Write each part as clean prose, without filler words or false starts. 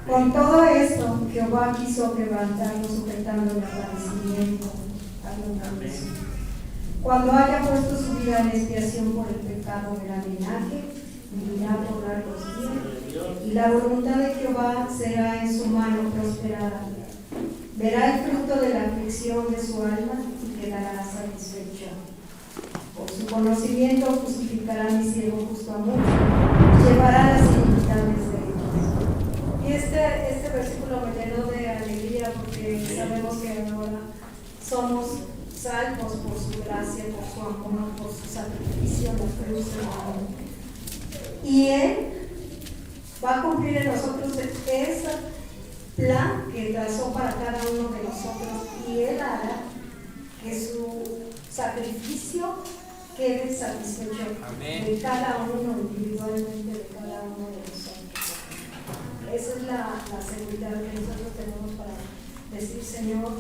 Con todo esto, Jehová quiso quebrantarlo, sujetando el padecimiento a Dios. Cuando haya puesto su vida en expiación por el pecado de la linaje, vivirá por largos días, y la voluntad de Jehová será en su mano prosperada. Verá el fruto de la aflicción de su alma y quedará satisfecho. Por su conocimiento justificará mi siervo justo a muchos, llevará las iniquidades de ellos. Y este versículo me llenó de alegría porque sabemos que ahora somos salvos por su gracia, por su amor, por su sacrificio en la cruz del amor. Y Él va a cumplir en nosotros ese plan que trazó para cada uno de nosotros, y Él hará que su sacrificio quede satisfecho de cada uno individualmente, de cada uno de nosotros. Esa es la seguridad que nosotros tenemos para decir: Señor,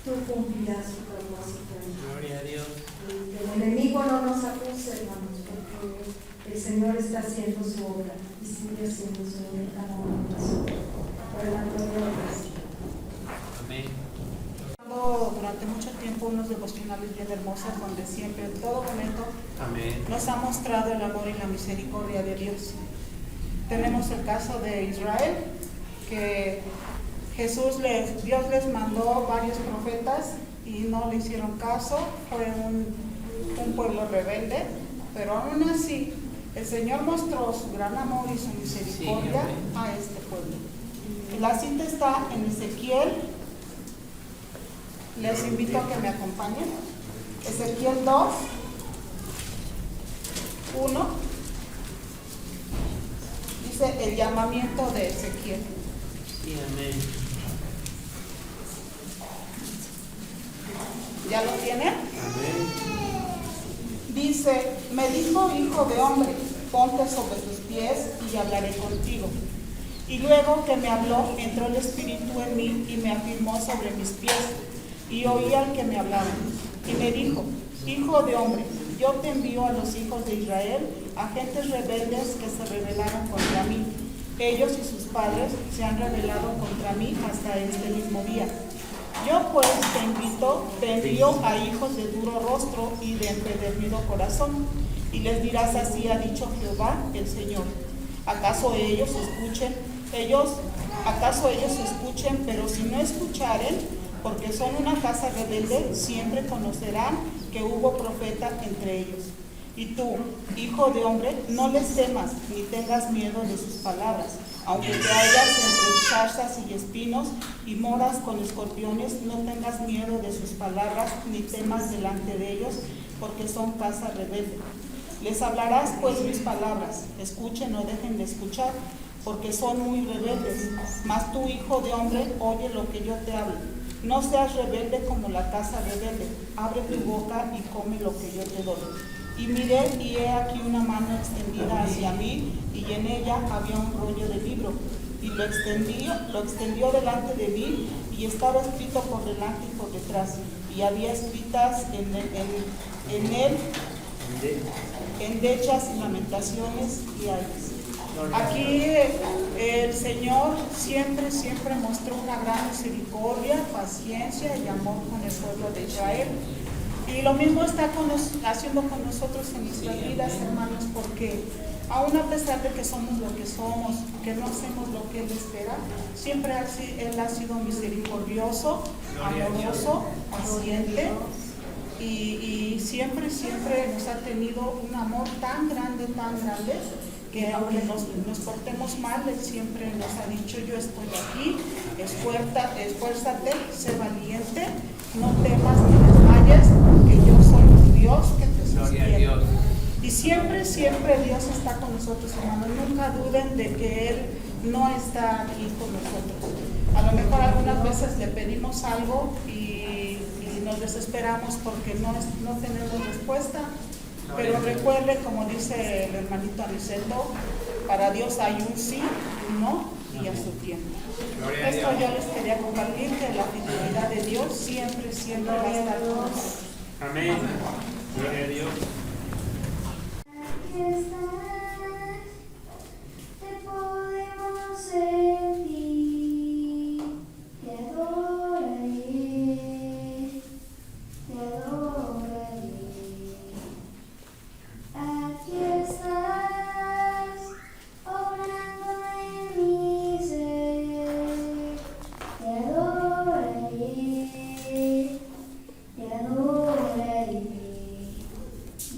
tú cumplirás tu propósito. Gloria a Dios. Y que el enemigo no nos acuse, hermanos, porque el Señor está haciendo su obra y sigue haciendo su obra en cada uno de nosotros. Por la gloria de Dios. Amén. Durante mucho tiempo unos devocionales bien hermosos donde siempre, en todo momento, Amén. nos ha mostrado el amor y la misericordia de Dios. Tenemos el caso de Israel, que Dios les mandó varios profetas y no le hicieron caso. Fue un pueblo rebelde, pero aún así el Señor mostró su gran amor y su misericordia a este pueblo. La cita está en Ezequiel. Les invito a que me acompañen. Ezequiel 2, 1. Dice el llamamiento de Ezequiel. Sí, amén. ¿Ya lo tienen? Amén. Dice: me dijo: hijo de hombre, ponte sobre tus pies y hablaré contigo. Y luego que me habló, entró el Espíritu en mí y me afirmó sobre mis pies. Y oí al que me hablaba, y me dijo: hijo de hombre, yo te envío a los hijos de Israel, a gentes rebeldes que se rebelaron contra mí. Ellos y sus padres se han rebelado contra mí hasta este mismo día. Yo pues te envío a hijos de duro rostro y de empedernido corazón, y les dirás: así ha dicho Jehová el Señor. ¿Acaso ellos escuchen, pero si no escucharen, porque son una casa rebelde, siempre conocerán que hubo profeta entre ellos. Y tú, hijo de hombre, no les temas, ni tengas miedo de sus palabras. Aunque te hallas entre zarzas y espinos, y moras con escorpiones, no tengas miedo de sus palabras, ni temas delante de ellos, porque son casa rebelde. Les hablarás pues mis palabras, escuchen o dejen de escuchar, porque son muy rebeldes. Mas tú, hijo de hombre, oye lo que yo te hablo. No seas rebelde como la casa rebelde. Abre tu boca y come lo que yo te doy. Y miré, y he aquí una mano extendida hacia mí, y en ella había un rollo de libro. Y lo extendió delante de mí, y estaba escrito por delante y por detrás. Y había escritas en él endechas y lamentaciones y ayes. Aquí el Señor siempre mostró una gran misericordia, paciencia y amor con el pueblo de Israel. Y lo mismo está haciendo con nosotros en nuestras vidas, hermanos, porque aún a pesar de que somos lo que somos, que no hacemos lo que Él espera, siempre Él ha sido misericordioso, amoroso, paciente, y siempre nos ha tenido un amor tan grande, que aunque nos portemos mal, Él siempre nos ha dicho: yo estoy aquí, esfuérzate, sé valiente, no temas ni desmayes, porque yo soy tu Dios que te sostiene. Y siempre Dios está con nosotros, hermanos. Nunca duden de que Él no está aquí con nosotros. A lo mejor algunas veces le pedimos algo y nos desesperamos porque no tenemos respuesta. Pero recuerde, como dice el hermanito Aniceto, para Dios hay un sí, un no y a su tiempo. Esto yo les quería compartir, que la fidelidad de Dios siempre va a estar con nosotros. Amén. Gloria a Dios. Aquí estás, te podemos sentir, te adoraré, te adoraré. Aquí estás, obrando en mi ser, te adoraré, te adoraré.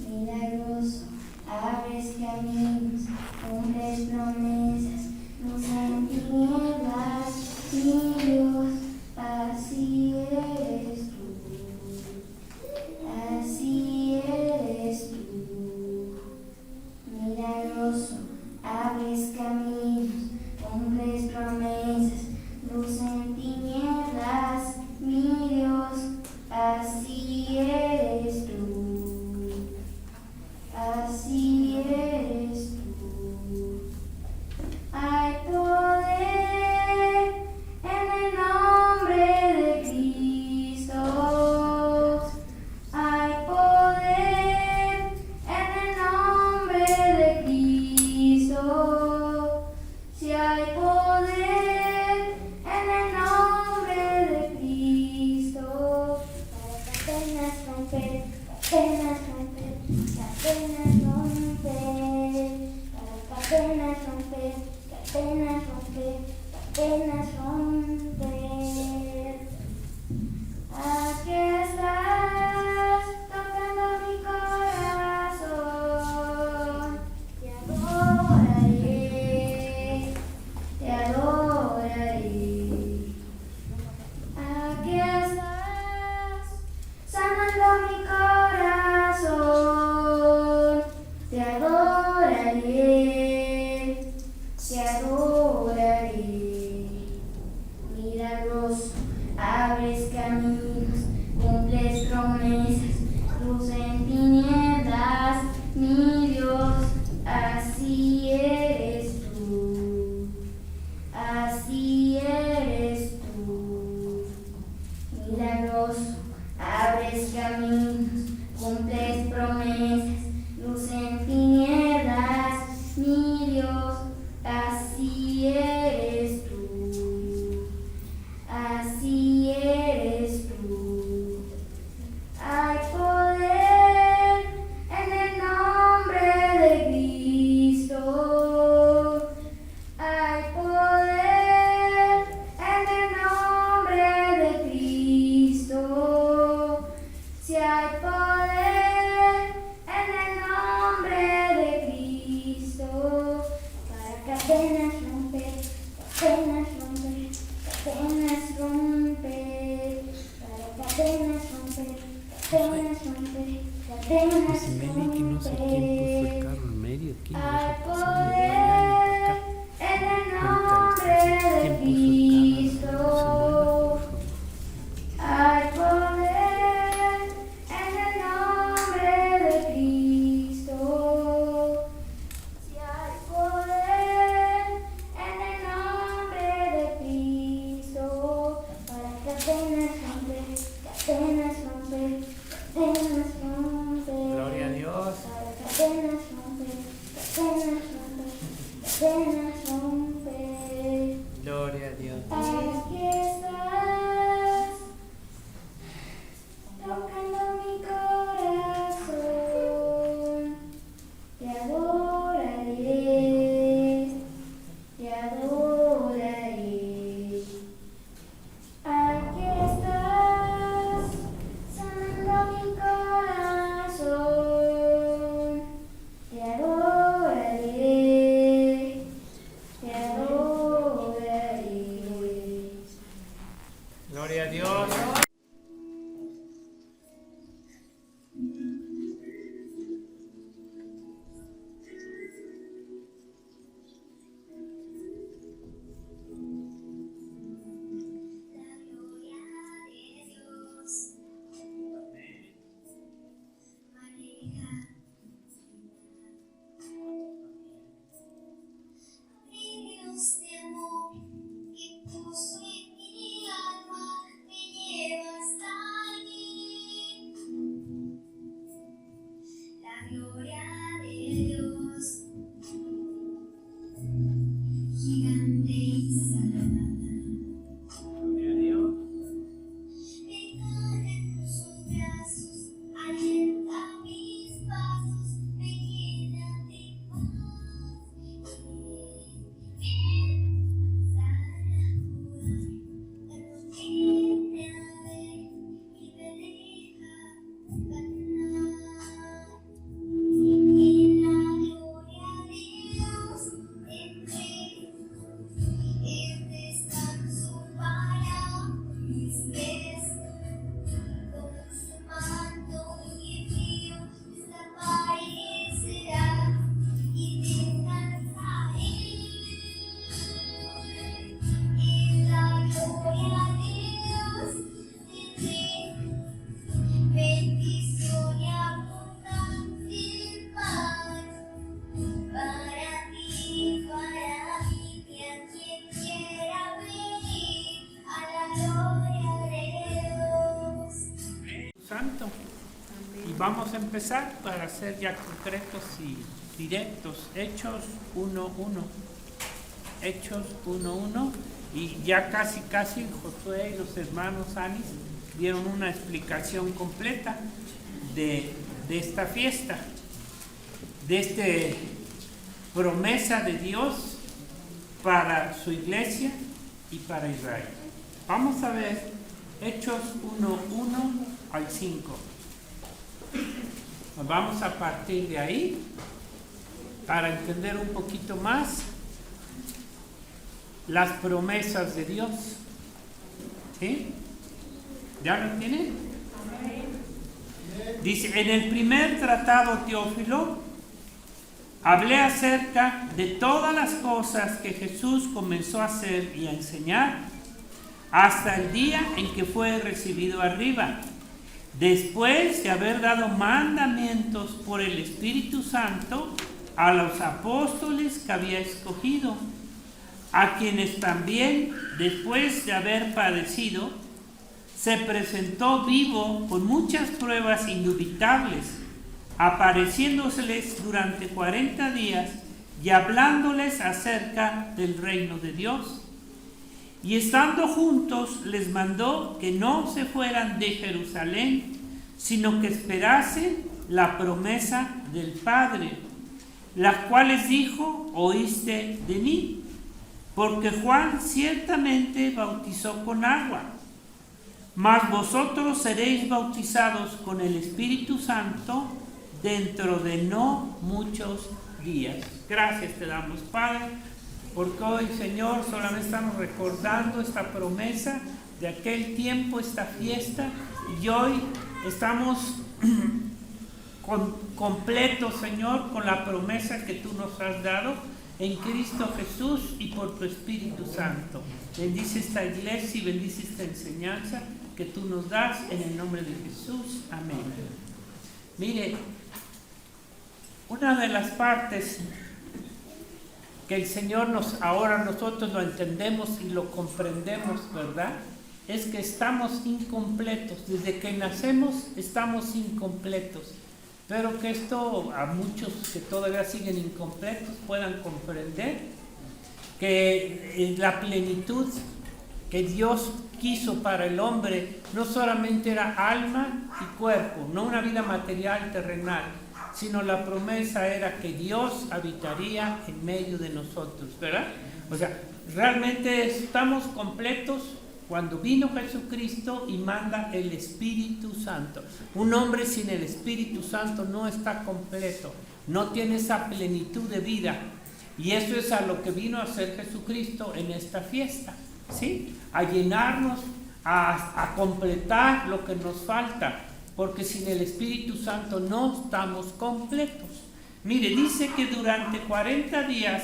Milagroso, abres caminos, cumples promesas, luz en tinieblas, mi Dios, así eres tú, así eres tú. Milagroso, abres caminos, cumples promesas, luz en tinieblas, mi Dios, así eres tú. Así eres tú. Hay poder en el nombre de Cristo. Hay poder en el nombre de Cristo. Si hay poder en el nombre de Cristo. Para cadenas romper, cadenas romper. Cadenas romper, para cadenas romper, cadenas romper, cadenas romper. Aquí estás, tocando mi corazón, te adoraré, te adoraré. Aquí estás, sanando mi corazón. Te adoraré, te adoraré. Milagroso, abres caminos, cumples promesas, luz en tinieblas, mi Dios, así eres tú, así eres tú. Milagroso, abres caminos, cumples promesas, luz en tinieblas, mi Dios, así eres tú, así eres tú. Hay poder en el nombre de Cristo. Hay poder en el nombre de Cristo. Si hay poder en el nombre de Cristo, para cadenas romper, cadenas romper, cadenas romper, para cadenas romper, cadenas romper, cadenas Pues Meli, que no sé quién puso el romper. carro en medio. ¿Quién lo Hay dejó pasar? poder en el nombre de ¿Quién puso el Cristo. carro? No se mueva, por favor. Hay poder en el nombre de Cristo. Si hay poder en el nombre de Cristo, para cadenas romper, cadenas romper, cadenas romper. Gloria a Dios. Para cadenas romper, cadenas romper, cadenas romper. Gloria a Dios. Aquí estás, tocando mi corazón. Santo. Y vamos a empezar para ser ya concretos y directos. Hechos 1:1. Hechos 1:1. Y ya casi Josué y los hermanos Anis dieron una explicación completa de esta fiesta, de esta promesa de Dios para su iglesia y para Israel. Vamos a ver Hechos 1:1 al 5. Vamos a partir de ahí para entender un poquito más las promesas de Dios. ¿Sí? ¿Ya lo tienen? Dice, en el primer tratado, Teófilo, hablé acerca de todas las cosas que Jesús comenzó a hacer y a enseñar hasta el día en que fue recibido arriba, después de haber dado mandamientos por el Espíritu Santo a los apóstoles que había escogido, a quienes también, después de haber padecido, se presentó vivo con muchas pruebas indubitables, apareciéndoseles durante 40 días y hablándoles acerca del reino de Dios. Y estando juntos, les mandó que no se fueran de Jerusalén, sino que esperasen la promesa del Padre, las cuales dijo, oíste de mí, porque Juan ciertamente bautizó con agua, mas vosotros seréis bautizados con el Espíritu Santo dentro de no muchos días. Gracias te damos, Padre, porque hoy, Señor, solamente estamos recordando esta promesa de aquel tiempo, esta fiesta, y hoy estamos completos, Señor, con la promesa que tú nos has dado en Cristo Jesús y por tu Espíritu Santo. Bendice esta iglesia y bendice esta enseñanza que tú nos das en el nombre de Jesús. Amén. Mire, una de las partes que el Señor ahora nosotros lo entendemos y lo comprendemos, ¿verdad? Es que estamos incompletos. Desde que nacemos estamos incompletos. Espero que esto a muchos que todavía siguen incompletos puedan comprender que la plenitud que Dios quiso para el hombre no solamente era alma y cuerpo, no una vida material terrenal, sino la promesa era que Dios habitaría en medio de nosotros, ¿verdad? O sea, realmente estamos completos cuando vino Jesucristo y manda el Espíritu Santo. Un hombre sin el Espíritu Santo no está completo, no tiene esa plenitud de vida. Y eso es a lo que vino a hacer Jesucristo en esta fiesta, ¿sí? A llenarnos, a completar lo que nos falta, porque sin el Espíritu Santo no estamos completos. Mire, dice que durante 40 días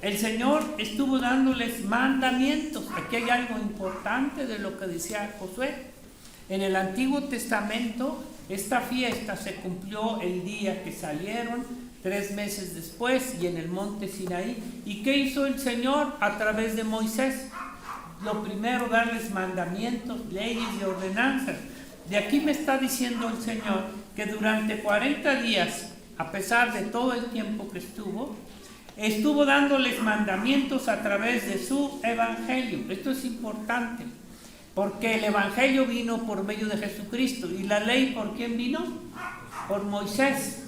el Señor estuvo dándoles mandamientos. Aquí hay algo importante de lo que decía Josué. En el Antiguo Testamento, esta fiesta se cumplió el día que salieron, 3 meses después, y en el monte Sinaí. ¿Y qué hizo el Señor a través de Moisés? Lo primero, darles mandamientos, leyes y ordenanzas. De aquí me está diciendo el Señor que durante 40 días, a pesar de todo el tiempo que estuvo dándoles mandamientos a través de su evangelio. Esto es importante, porque el evangelio vino por medio de Jesucristo. ¿Y la ley por quién vino? Por Moisés.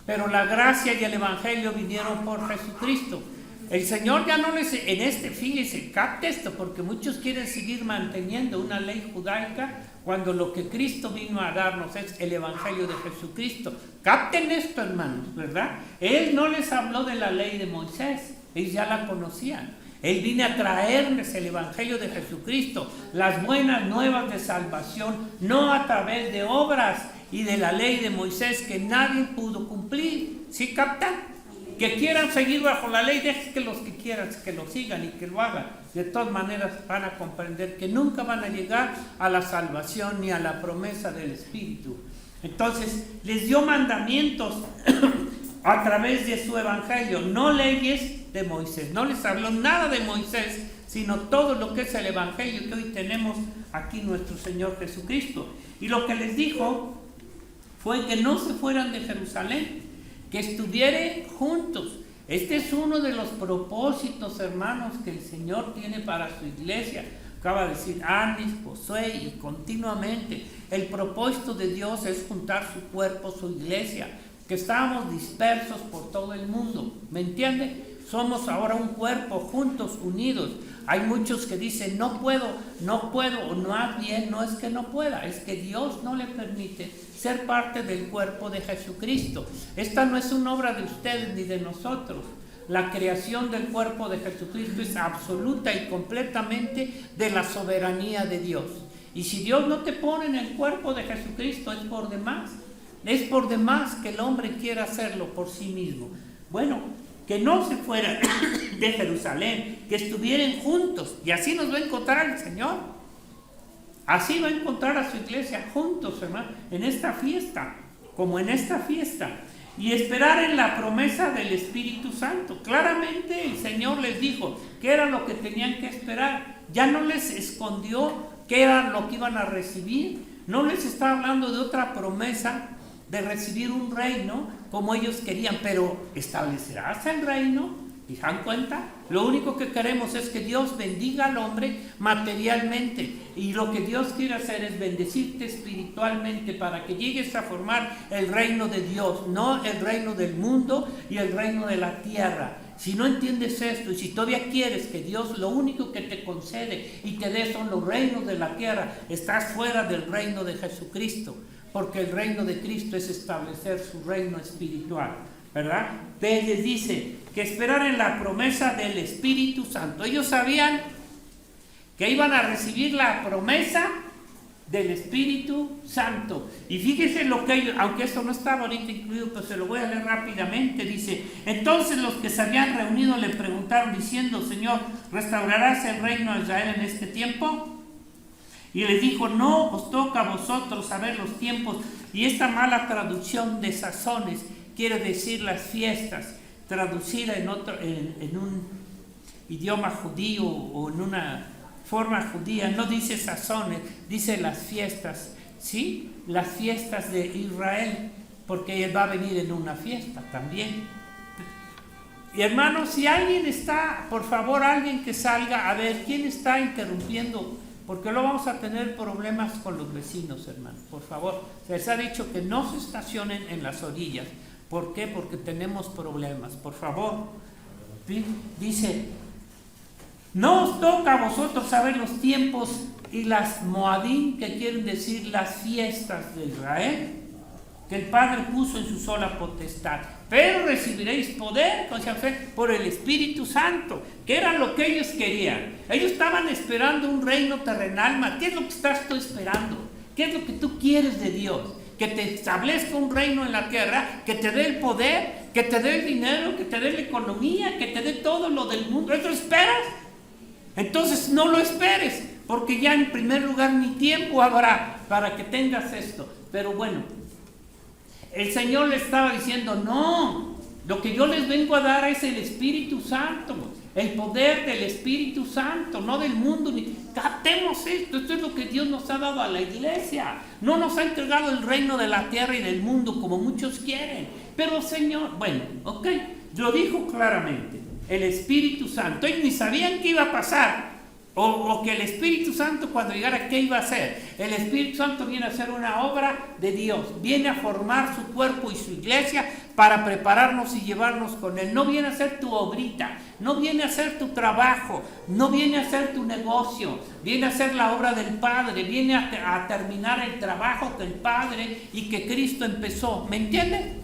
Pero la gracia y el evangelio vinieron por Jesucristo. El Señor ya no fíjese, capte esto, porque muchos quieren seguir manteniendo una ley judaica cuando lo que Cristo vino a darnos es el evangelio de Jesucristo. Capten esto, hermanos, ¿verdad? Él no les habló de la ley de Moisés, ellos ya la conocían. Él vino a traerles el evangelio de Jesucristo, las buenas nuevas de salvación, no a través de obras y de la ley de Moisés que nadie pudo cumplir. ¿Sí captan? Que quieran seguir bajo la ley, dejen que los que quieran que lo sigan y que lo hagan. De todas maneras van a comprender que nunca van a llegar a la salvación ni a la promesa del Espíritu. Entonces les dio mandamientos a través de su evangelio, no leyes de Moisés. No les habló nada de Moisés, sino todo lo que es el evangelio que hoy tenemos aquí nuestro Señor Jesucristo. Y lo que les dijo fue que no se fueran de Jerusalén, que estuvieran juntos. Este es uno de los propósitos, hermanos, que el Señor tiene para su iglesia. Acaba de decir Anis, Josué, y continuamente el propósito de Dios es juntar su cuerpo, su iglesia, que estábamos dispersos por todo el mundo. ¿Me entiende? Somos ahora un cuerpo, juntos, unidos. Hay muchos que dicen, no puedo, o no haz bien. No es que no pueda, es que Dios no le permite ser parte del cuerpo de Jesucristo. Esta no es una obra de ustedes ni de nosotros. La creación del cuerpo de Jesucristo es absoluta y completamente de la soberanía de Dios. Y si Dios no te pone en el cuerpo de Jesucristo, es por demás. Es por demás que el hombre quiera hacerlo por sí mismo. Bueno, que no se fueran de Jerusalén, que estuvieran juntos, y así nos va a encontrar el Señor. Así va a encontrar a su iglesia juntos, hermano, en esta fiesta, como en esta fiesta, y esperar en la promesa del Espíritu Santo. Claramente el Señor les dijo qué era lo que tenían que esperar. Ya no les escondió qué era lo que iban a recibir. No les está hablando de otra promesa de recibir un reino como ellos querían, pero ¿establecerás el reino? ¿Y se dan cuenta? Lo único que queremos es que Dios bendiga al hombre materialmente, y lo que Dios quiere hacer es bendecirte espiritualmente para que llegues a formar el reino de Dios, no el reino del mundo y el reino de la tierra. Si no entiendes esto, y si todavía quieres que Dios lo único que te concede y te dé son los reinos de la tierra, estás fuera del reino de Jesucristo, porque el reino de Cristo es establecer su reino espiritual, ¿verdad? Entonces les dice que esperar en la promesa del Espíritu Santo. Ellos sabían que iban a recibir la promesa del Espíritu Santo. Y fíjense lo que ellos, aunque esto no estaba ahorita incluido, pero se lo voy a leer rápidamente. Dice, entonces los que se habían reunido le preguntaron diciendo, Señor, ¿restaurarás el reino de Israel en este tiempo? Y les dijo, no os toca a vosotros saber los tiempos. Y esta mala traducción de sazones quiere decir las fiestas, traducida en un idioma judío o en una forma judía. No dice sazones, dice las fiestas, ¿sí? Las fiestas de Israel, porque él va a venir en una fiesta también. Y hermanos, si alguien está, por favor, alguien que salga, a ver, ¿quién está interrumpiendo? Porque luego vamos a tener problemas con los vecinos, hermano. Por favor, se les ha dicho que no se estacionen en las orillas. ¿Por qué? Porque tenemos problemas. Por favor. ¿Sí? Dice, no os toca a vosotros saber los tiempos y las Moadim, que quieren decir las fiestas de Israel, que el Padre puso en su sola potestad. Pero recibiréis poder por el Espíritu Santo, que era lo que ellos querían. Ellos estaban esperando un reino terrenal. ¿Qué es lo que estás tú esperando? ¿Qué es lo que tú quieres de Dios? Que te establezca un reino en la tierra, que te dé el poder, que te dé el dinero, que te dé la economía, que te dé todo lo del mundo. ¿Eso esperas? Entonces no lo esperes, porque ya en primer lugar ni tiempo habrá para que tengas esto. Pero bueno, el Señor le estaba diciendo, no, lo que yo les vengo a dar es el Espíritu Santo, el poder del Espíritu Santo, no del mundo. Captemos esto es lo que Dios nos ha dado a la iglesia. No nos ha entregado el reino de la tierra y del mundo como muchos quieren. Pero Señor, bueno, ok, lo dijo claramente, el Espíritu Santo. Ellos ni sabían qué iba a pasar. O que el Espíritu Santo cuando llegara, ¿qué iba a hacer? El Espíritu Santo viene a hacer una obra de Dios, viene a formar su cuerpo y su iglesia para prepararnos y llevarnos con Él. No viene a hacer tu obrita, no viene a hacer tu trabajo, no viene a hacer tu negocio, viene a hacer la obra del Padre, viene a terminar el trabajo del Padre y que Cristo empezó. ¿Me entienden?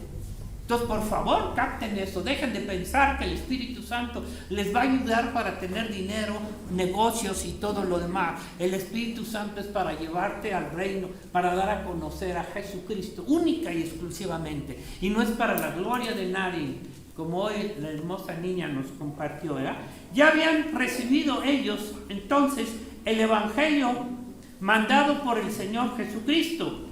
Entonces, por favor, capten eso, dejen de pensar que el Espíritu Santo les va a ayudar para tener dinero, negocios y todo lo demás. El Espíritu Santo es para llevarte al reino, para dar a conocer a Jesucristo, única y exclusivamente. Y no es para la gloria de nadie, como hoy la hermosa niña nos compartió, ¿verdad? Ya habían recibido ellos, entonces, el Evangelio mandado por el Señor Jesucristo,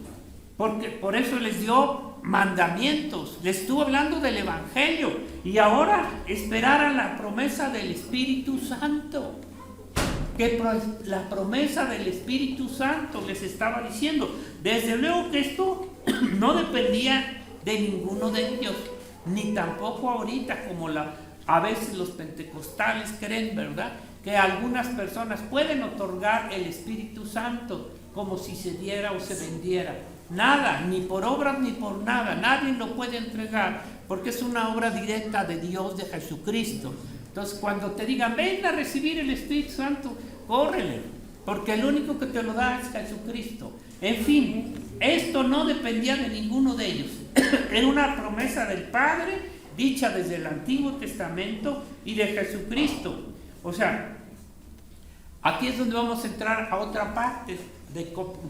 porque por eso les dio mandamientos, le estuvo hablando del Evangelio y ahora esperaran la promesa del Espíritu Santo. Que la promesa del Espíritu Santo les estaba diciendo. Desde luego que esto no dependía de ninguno de ellos, ni tampoco ahorita como a veces los pentecostales creen, ¿verdad? Que algunas personas pueden otorgar el Espíritu Santo como si se diera o se vendiera. Nada, ni por obras ni por nada, nadie lo puede entregar porque es una obra directa de Dios, de Jesucristo. Entonces cuando te digan, ven a recibir el Espíritu Santo, córrele, porque el único que te lo da es Jesucristo. En fin, esto no dependía de ninguno de ellos. Era una promesa del Padre, dicha desde el Antiguo Testamento y de Jesucristo. O sea, aquí es donde vamos a entrar a otra parte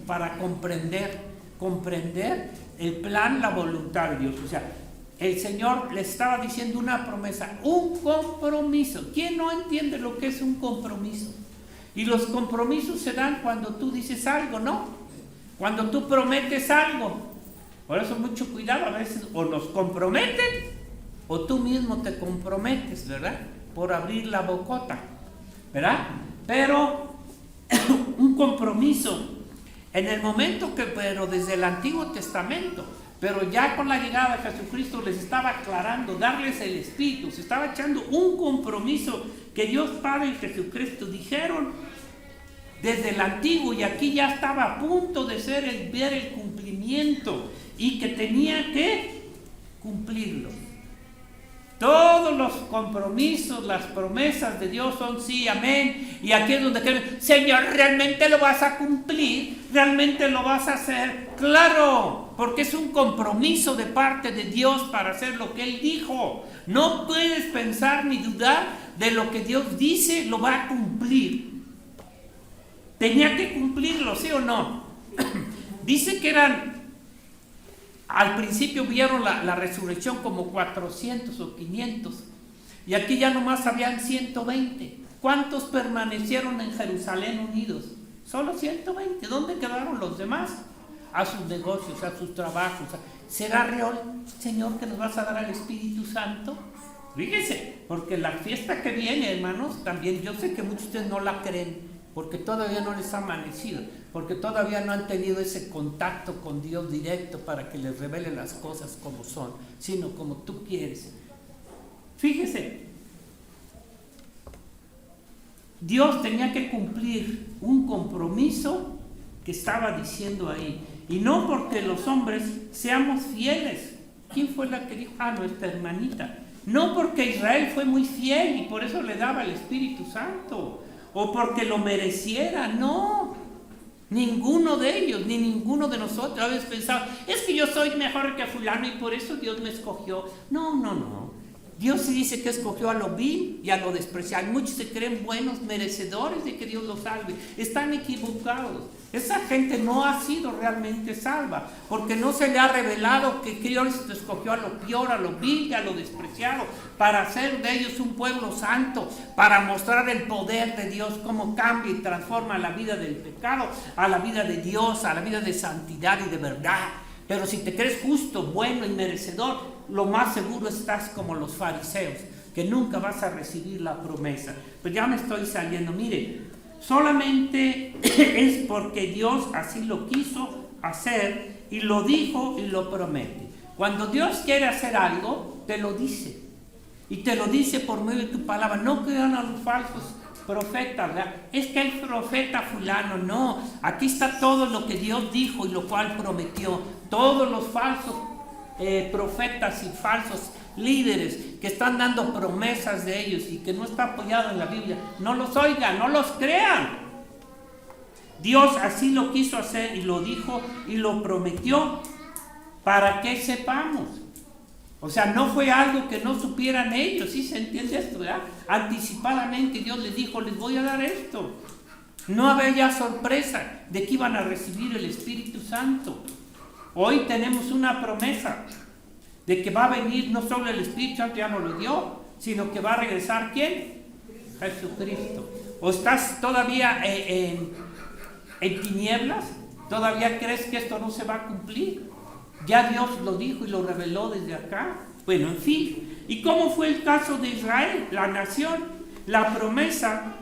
para comprender el plan, la voluntad de Dios. O sea, el Señor le estaba diciendo una promesa, un compromiso. ¿Quién no entiende lo que es un compromiso? Y los compromisos se dan cuando tú dices algo, ¿no? Cuando tú prometes algo. Por eso mucho cuidado, a veces o nos comprometen o tú mismo te comprometes, ¿verdad? Por abrir la bocota, ¿verdad? Pero un compromiso en el momento pero desde el Antiguo Testamento, pero ya con la llegada de Jesucristo les estaba aclarando, darles el Espíritu, se estaba echando un compromiso que Dios Padre y Jesucristo dijeron desde el Antiguo, y aquí ya estaba a punto de ver el cumplimiento y que tenía que cumplirlo. Todos los compromisos, las promesas de Dios son sí, amén. Y aquí es donde creen, Señor, ¿realmente lo vas a cumplir? ¿Realmente lo vas a hacer? Claro, porque es un compromiso de parte de Dios para hacer lo que Él dijo. No puedes pensar ni dudar de lo que Dios dice, lo va a cumplir. Tenía que cumplirlo, ¿sí o no? Dice que al principio vieron la resurrección como 400 o 500 y aquí ya nomás habían 120. ¿Cuántos permanecieron en Jerusalén unidos? Solo 120. ¿Dónde quedaron los demás? A sus negocios, a sus trabajos. ¿Será real, Señor, que nos vas a dar al Espíritu Santo? Fíjese, porque la fiesta que viene, hermanos, también yo sé que muchos de ustedes no la creen, porque todavía no les ha amanecido, porque todavía no han tenido ese contacto con Dios directo para que les revele las cosas como son, sino como tú quieres. Fíjese, Dios tenía que cumplir un compromiso que estaba diciendo ahí, y no porque los hombres seamos fieles. ¿Quién fue la que dijo? Nuestra hermanita. No porque Israel fue muy fiel y por eso le daba el Espíritu Santo, o porque lo mereciera, no. Ninguno de ellos, ni ninguno de nosotros a veces pensaba, es que yo soy mejor que fulano y por eso Dios me escogió. No. Dios sí dice que escogió a lo vil y a lo despreciable. Muchos se creen buenos, merecedores de que Dios los salve. Están equivocados. Esa gente no ha sido realmente salva, porque no se le ha revelado que Dios escogió a lo peor, a lo vil y a lo despreciado, para hacer de ellos un pueblo santo, para mostrar el poder de Dios, cómo cambia y transforma la vida del pecado a la vida de Dios, a la vida de santidad y de verdad. Pero si te crees justo, bueno y merecedor, lo más seguro estás como los fariseos, que nunca vas a recibir la promesa. Pues ya me estoy saliendo. Mire, solamente es porque Dios así lo quiso hacer y lo dijo y lo promete. Cuando Dios quiere hacer algo, te lo dice. Y te lo dice por medio de tu palabra. No crean a los falsos profetas, ¿verdad? Es que el profeta fulano, no. Aquí está todo lo que Dios dijo y lo cual prometió. Todos los falsos profetas y falsos líderes que están dando promesas de ellos y que no está apoyado en la Biblia, no los oigan, no los crean. Dios así lo quiso hacer y lo dijo y lo prometió para que sepamos. O sea, no fue algo que no supieran ellos. ¿Sí se entiende esto, verdad? Anticipadamente Dios les dijo, les voy a dar esto. No había sorpresa de que iban a recibir el Espíritu Santo. Hoy tenemos una promesa de que va a venir no solo el Espíritu Santo, ya nos lo dio, sino que va a regresar ¿quién? Jesucristo. ¿O estás todavía en tinieblas? ¿Todavía crees que esto no se va a cumplir? Ya Dios lo dijo y lo reveló desde acá. Bueno, en fin. ¿Y cómo fue el caso de Israel, la nación? La promesa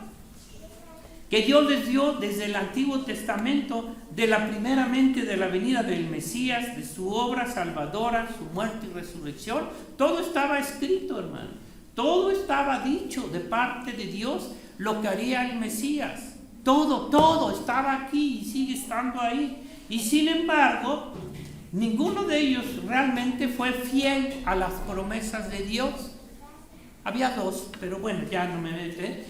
que Dios les dio desde el Antiguo Testamento, primeramente de la venida del Mesías, de su obra salvadora, su muerte y resurrección, todo estaba escrito, hermano. Todo estaba dicho de parte de Dios, lo que haría el Mesías. Todo estaba aquí y sigue estando ahí. Y sin embargo, ninguno de ellos realmente fue fiel a las promesas de Dios. Había dos, pero bueno, ya no me mete.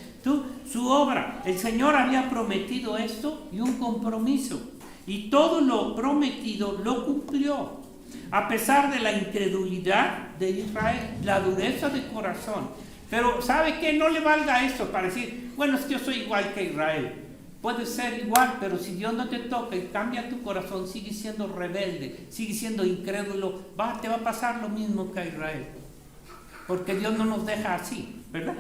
Su obra, el Señor había prometido esto y un compromiso. Y todo lo prometido lo cumplió. A pesar de la incredulidad de Israel, la dureza de corazón. Pero ¿sabe qué? No le valga esto para decir, bueno, es que yo soy igual que Israel. Puede ser igual, pero si Dios no te toca y cambia tu corazón, sigue siendo rebelde, sigue siendo incrédulo, te va a pasar lo mismo que a Israel. Porque Dios no nos deja así, ¿verdad?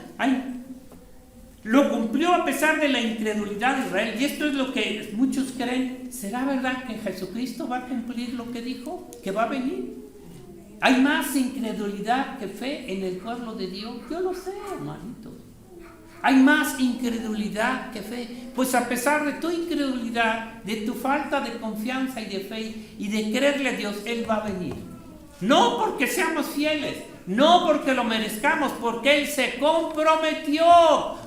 Lo cumplió a pesar de la incredulidad de Israel. Y esto es lo que muchos creen. ¿Será verdad que Jesucristo va a cumplir lo que dijo? ¿Que va a venir? ¿Hay más incredulidad que fe en el pueblo de Dios? Yo lo sé, hermanitos. Hay más incredulidad que fe. Pues a pesar de tu incredulidad, de tu falta de confianza y de fe y de creerle a Dios, Él va a venir. No porque seamos fieles, no porque lo merezcamos, porque Él se comprometió,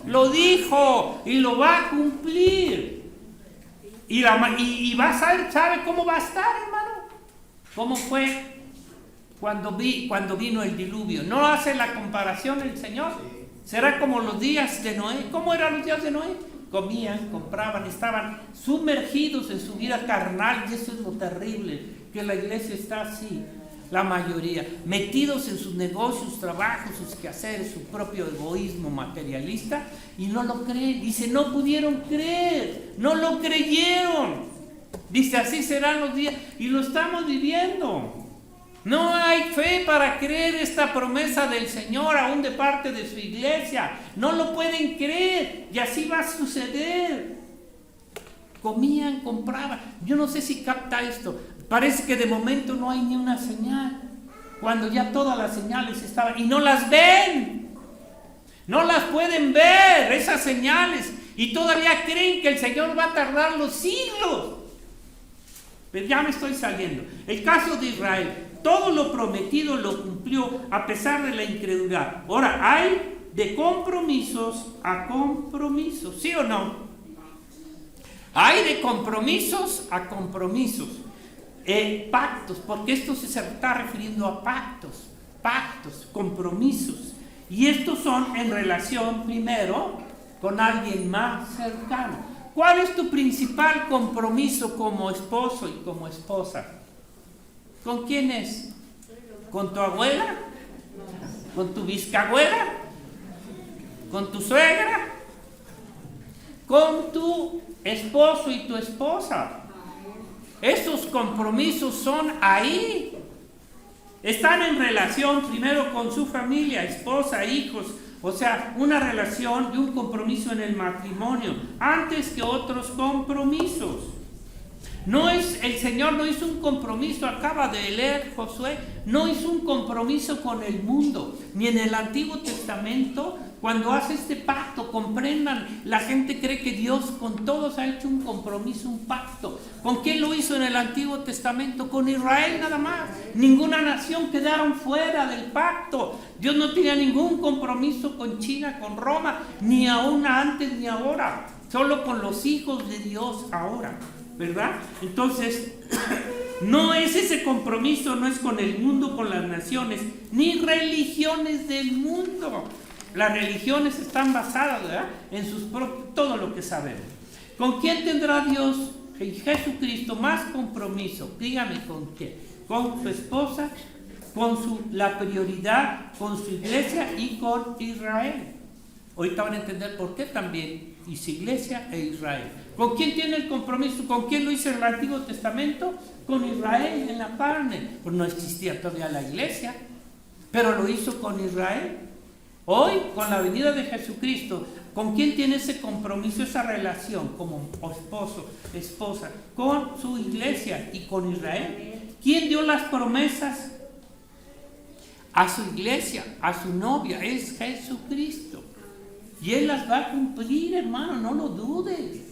lo dijo y lo va a cumplir. Y va a saber, ¿sabe cómo va a estar, hermano? ¿Cómo fue cuando vino el diluvio? ¿No hace la comparación el Señor? ¿Será como los días de Noé? ¿Cómo eran los días de Noé? Comían, compraban, estaban sumergidos en su vida carnal, y eso es lo terrible, que la iglesia está así. La mayoría, metidos en sus negocios, trabajos, sus quehaceres, su propio egoísmo materialista, y no lo creen. Dice, no pudieron creer, no lo creyeron. Dice, así serán los días, y lo estamos viviendo. No hay fe para creer esta promesa del Señor, aún de parte de su iglesia. No lo pueden creer, y así va a suceder. Comían, compraban. Yo no sé si capta esto. Parece que de momento no hay ni una señal, cuando ya todas las señales estaban, y no las ven, no las pueden ver, esas señales, y todavía creen que el Señor va a tardar los siglos. Pero ya me estoy saliendo. El caso de Israel, todo lo prometido lo cumplió a pesar de la incredulidad. Ahora, hay de compromisos a compromisos, ¿sí o no? Hay de compromisos a compromisos. Pactos, porque esto se está refiriendo a pactos, compromisos, y estos son en relación primero con alguien más cercano. ¿Cuál es tu principal compromiso como esposo y como esposa? ¿Con quién es? ¿Con tu abuela? ¿Con tu bisabuela? ¿Con tu suegra? ¿Con tu esposo y tu esposa? Estos compromisos son ahí. Están en relación primero con su familia, esposa, hijos. O sea, una relación y un compromiso en el matrimonio, antes que otros compromisos. El Señor no hizo un compromiso, acaba de leer Josué, no hizo un compromiso con el mundo, ni en el Antiguo Testamento. Cuando hace este pacto, comprendan, la gente cree que Dios con todos ha hecho un compromiso, un pacto. ¿Con quién lo hizo en el Antiguo Testamento? Con Israel nada más. Ninguna nación quedaron fuera del pacto. Dios no tenía ningún compromiso con China, con Roma, ni aún antes ni ahora. Solo con los hijos de Dios ahora, ¿verdad? Entonces, no es ese compromiso, no es con el mundo, con las naciones, ni religiones del mundo. Las religiones están basadas, ¿verdad?, en todo lo que sabemos. ¿Con quién tendrá Dios y Jesucristo más compromiso? Dígame con quién. Con su esposa, con la prioridad, con su iglesia y con Israel. Ahorita van a entender por qué también, y su iglesia e Israel. ¿Con quién tiene el compromiso? ¿Con quién lo hizo en el Antiguo Testamento? Con Israel en la carne. Pues no existía todavía la iglesia, pero lo hizo con Israel. Hoy, con la venida de Jesucristo, ¿con quién tiene ese compromiso, esa relación como esposo, esposa? Con su iglesia y con Israel. ¿Quién dio las promesas? A su iglesia, a su novia, es Jesucristo. Y Él las va a cumplir, hermano, no lo dudes.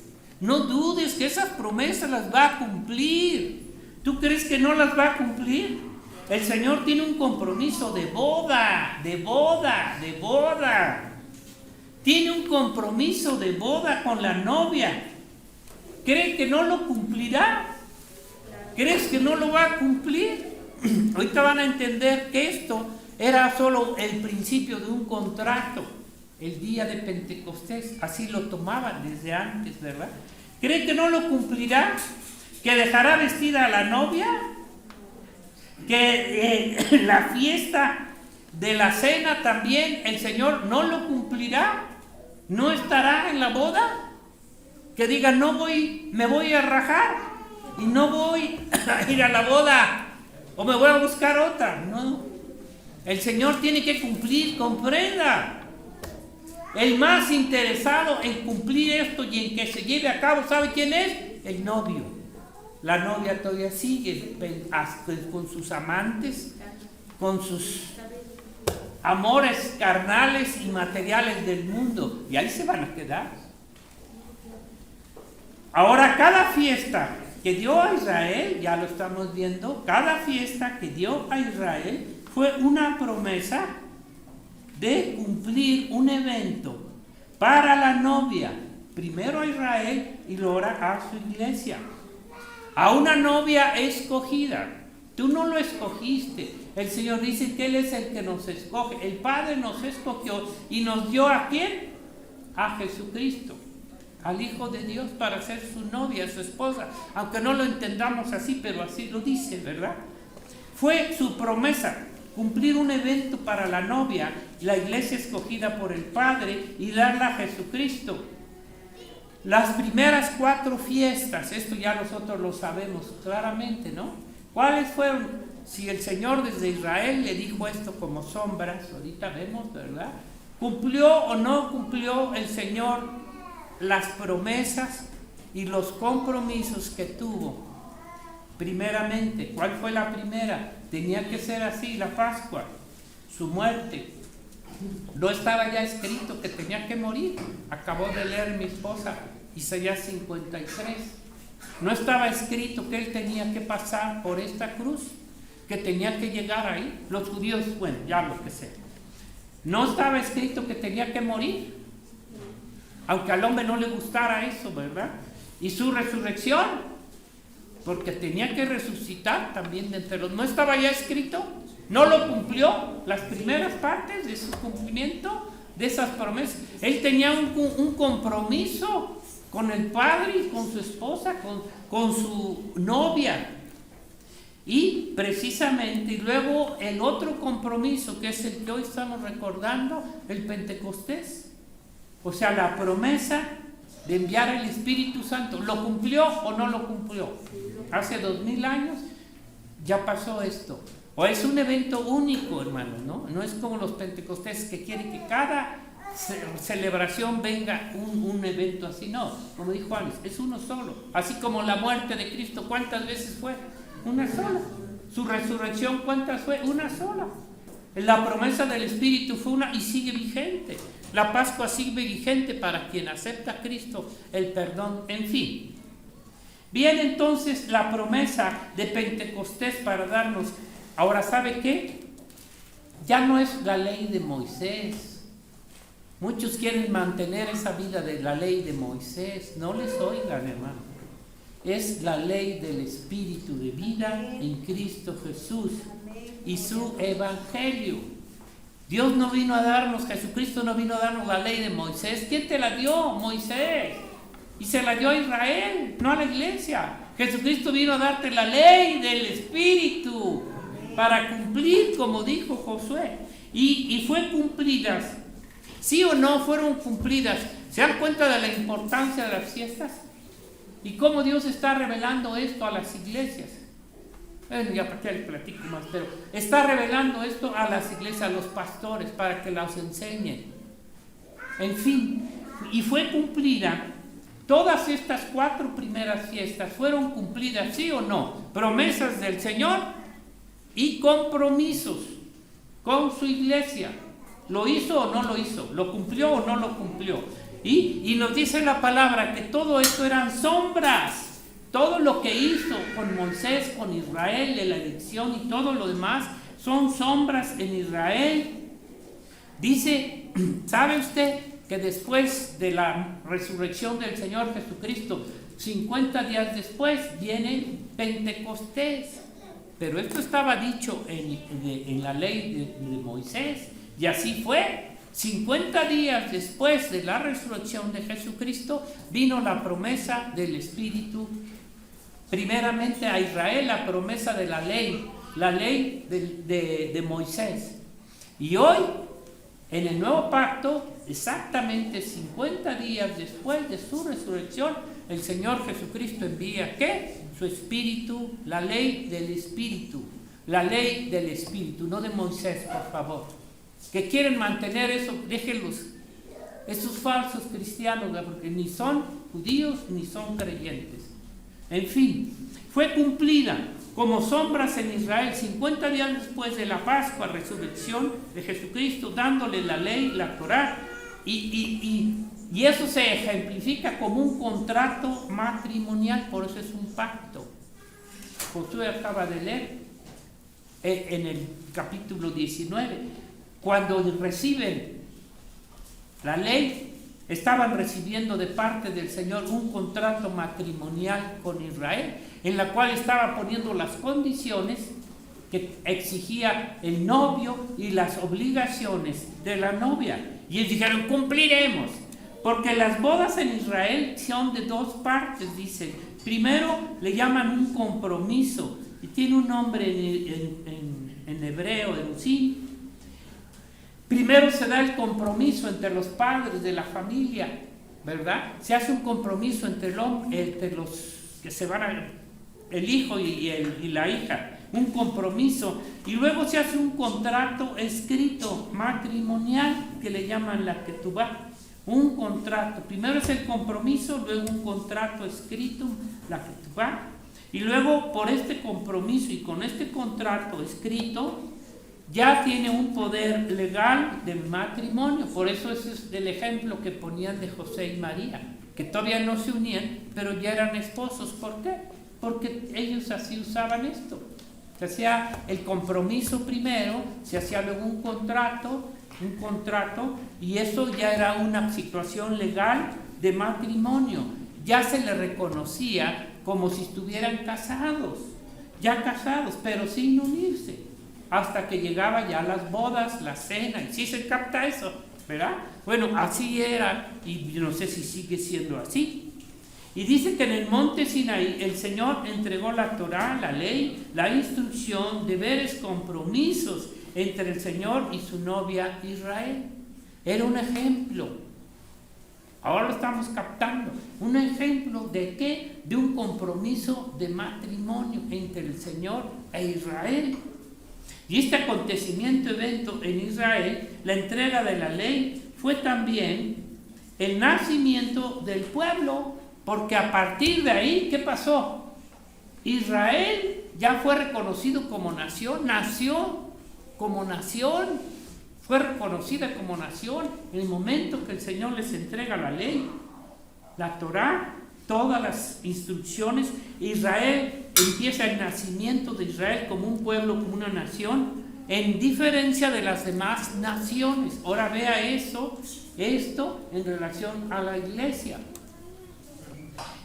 No dudes que esas promesas las va a cumplir. ¿Tú crees que no las va a cumplir? El Señor tiene un compromiso de boda, de boda, de boda. Tiene un compromiso de boda con la novia. ¿Cree que no lo cumplirá? ¿Crees que no lo va a cumplir? Ahorita van a entender que esto era solo el principio de un contrato. El día de Pentecostés, así lo tomaban desde antes, ¿verdad? ¿Cree que no lo cumplirá? ¿Que dejará vestida a la novia? ¿Que la fiesta de la cena también el Señor no lo cumplirá? ¿No estará en la boda? Que diga, no voy, me voy a rajar y no voy a ir a la boda o me voy a buscar otra. No, el Señor tiene que cumplir, comprenda. El más interesado en cumplir esto y en que se lleve a cabo, ¿sabe quién es? El novio. La novia todavía sigue con sus amantes, con sus amores carnales y materiales del mundo, y ahí se van a quedar. Ahora, cada fiesta que dio a Israel, ya lo estamos viendo, cada fiesta que dio a Israel fue una promesa de cumplir un evento para la novia, primero a Israel y luego a su iglesia, a una novia escogida. Tú no lo escogiste. El Señor dice que Él es el que nos escoge. El Padre nos escogió y nos dio ¿a quién? A Jesucristo, al Hijo de Dios, para ser su novia, su esposa, aunque no lo entendamos así, pero así lo dice, ¿verdad? Fue su promesa, cumplir un evento para la novia, la iglesia escogida por el Padre, y darla a Jesucristo. Las primeras 4 fiestas, esto ya nosotros lo sabemos claramente, ¿no? ¿Cuáles fueron? Si el Señor desde Israel le dijo esto como sombras, ahorita vemos, ¿verdad? ¿Cumplió o no cumplió el Señor las promesas y los compromisos que tuvo? Primeramente, ¿cuál fue la primera? Tenía que ser así, la Pascua, su muerte. No estaba ya escrito que tenía que morir. Acabó de leer mi esposa Isaías 53. No estaba escrito que Él tenía que pasar por esta cruz, que tenía que llegar ahí. Los judíos, bueno, ya lo que sea. No estaba escrito que tenía que morir, aunque al hombre no le gustara eso, ¿verdad? Y su resurrección, porque tenía que resucitar también de entre los... ¿No estaba ya escrito? ¿No lo cumplió? Las primeras partes de su cumplimiento de esas promesas. Él tenía un compromiso con el Padre y con su esposa, con su novia. Y precisamente, y luego el otro compromiso, que es el que hoy estamos recordando, el Pentecostés. O sea, la promesa de enviar el Espíritu Santo. ¿Lo cumplió o no lo cumplió? Hace 2000 años ya pasó esto. O es un evento único, hermanos, ¿no? No es como los Pentecostés que quieren que cada celebración venga un evento así. No, como dijo Juan, es uno solo. Así como la muerte de Cristo, ¿cuántas veces fue? Una sola. Su resurrección, ¿cuántas fue? Una sola. La promesa del Espíritu fue una y sigue vigente. La Pascua sigue vigente para quien acepta a Cristo, el perdón, en fin. Viene entonces la promesa de Pentecostés para darnos. Ahora, ¿sabe qué? Ya no es la ley de Moisés. Muchos quieren mantener esa vida de la ley de Moisés. No les oigan, hermano. Es la ley del Espíritu de vida en Cristo Jesús y su Evangelio. Dios no vino a darnos, Jesucristo no vino a darnos la ley de Moisés. ¿Quién te la dio? Moisés. Y se la dio a Israel, no a la iglesia. Jesucristo vino a darte la ley del Espíritu para cumplir, como dijo Josué. Y fue cumplidas. ¿Sí o no fueron cumplidas? ¿Se dan cuenta de la importancia de las fiestas? ¿Y cómo Dios está revelando esto a las iglesias? Ya para qué les platico más, pero está revelando esto a las iglesias, a los pastores, para que las enseñen. En fin, y fue cumplida Todas estas 4 primeras fiestas fueron cumplidas, ¿sí o no? Promesas del Señor y compromisos con su iglesia. ¿Lo hizo o no lo hizo? ¿Lo cumplió o no lo cumplió? Y nos dice la palabra que todo esto eran sombras. Todo lo que hizo con Moisés, con Israel, de la elección y todo lo demás, son sombras en Israel. Dice, ¿sabe usted que después de la resurrección del Señor Jesucristo, 50 días después, viene Pentecostés? Pero esto estaba dicho en la ley de Moisés, y así fue. 50 días después de la resurrección de Jesucristo, vino la promesa del Espíritu. Primeramente a Israel la promesa de la ley de Moisés. Y hoy, en el nuevo pacto, exactamente 50 días después de su resurrección, el Señor Jesucristo envía, ¿qué? Su Espíritu, la ley del Espíritu. La ley del Espíritu, no de Moisés, por favor. Que quieren mantener eso, déjenlos. Esos falsos cristianos, porque ni son judíos ni son creyentes. En fin, fue cumplida como sombras en Israel 50 días después de la Pascua, resurrección de Jesucristo, dándole la ley, la Torá, y eso se ejemplifica como un contrato matrimonial, por eso es un pacto. Josué acaba de leer en el capítulo 19, cuando reciben la ley, estaban recibiendo de parte del Señor un contrato matrimonial con Israel, en la cual estaba poniendo las condiciones que exigía el novio y las obligaciones de la novia. Y ellos dijeron, cumpliremos, porque las bodas en Israel son de 2 partes, dice. Primero le llaman un compromiso, y tiene un nombre en hebreo, en sí. Primero se da el compromiso entre los padres de la familia, ¿verdad? Se hace un compromiso entre los que se van el hijo y la hija, un compromiso, y luego se hace un contrato escrito matrimonial que le llaman la ketubá, un contrato. Primero es el compromiso, luego un contrato escrito, la ketubá, y luego por este compromiso y con este contrato escrito ya tiene un poder legal del matrimonio. Por eso ese es el ejemplo que ponían de José y María, que todavía no se unían, pero ya eran esposos. ¿Por qué? Porque ellos así usaban esto. Se hacía el compromiso primero, se hacía luego un contrato, y eso ya era una situación legal de matrimonio. Ya se le reconocía como si estuvieran casados, ya casados, pero sin unirse. Hasta que llegaba ya las bodas, la cena, y sí se capta eso, ¿verdad? Bueno, así era, y no sé si sigue siendo así. Y dice que en el monte Sinaí el Señor entregó la Torá, la ley, la instrucción, deberes, compromisos entre el Señor y su novia Israel. Era un ejemplo. Ahora lo estamos captando. Un ejemplo de ¿qué? De un compromiso de matrimonio entre el Señor e Israel. Y este acontecimiento, evento en Israel, la entrega de la ley, fue también el nacimiento del pueblo, porque a partir de ahí, ¿qué pasó? Israel ya fue reconocido como nación, nació como nación, fue reconocida como nación en el momento que el Señor les entrega la ley, la Torá, todas las instrucciones. Israel empieza el nacimiento de Israel como un pueblo, como una nación, en diferencia de las demás naciones. Ahora vea esto en relación a la iglesia.